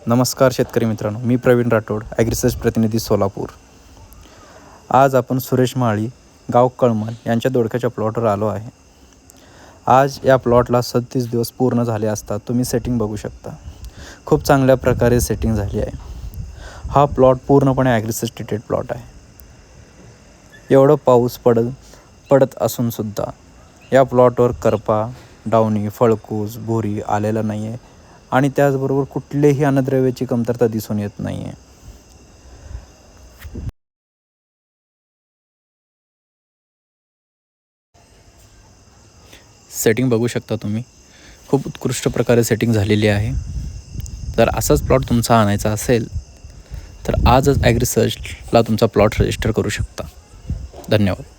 नमस्कार शेतकरी मित्रांनो, मी प्रवीण राठोड, ॲग्रिसर्च प्रतिनिधी सोलापूर. आज आपण सुरेश माळी, गाव कळमन यांच्या दोडक्याच्या प्लॉटवर आलो आहे. आज या प्लॉटला 37 दिवस पूर्ण झाले असता तुम्ही सेटिंग बघू शकता. खूप चांगल्या प्रकारे सेटिंग झाली आहे. हा प्लॉट पूर्णपणे ॲग्रिसर्च ट्रीटेड प्लॉट आहे. एवढं पाऊस पडत असूनसुद्धा या प्लॉटवर करपा, डावणी, फळकूस, भुरी आलेला नाही आहे आणि त्याचबरोबर कुठलेही अन्नद्रव्याची कमतरता दिसून येत नाही आहे. सेटिंग बघू शकता तुम्ही, खूप उत्कृष्ट प्रकारे सेटिंग झालेली आहे. जर असाच प्लॉट तुमचा आणायचा असेल तर आजच ॲग्रिसर्चला तुमचा प्लॉट रजिस्टर करू शकता. धन्यवाद.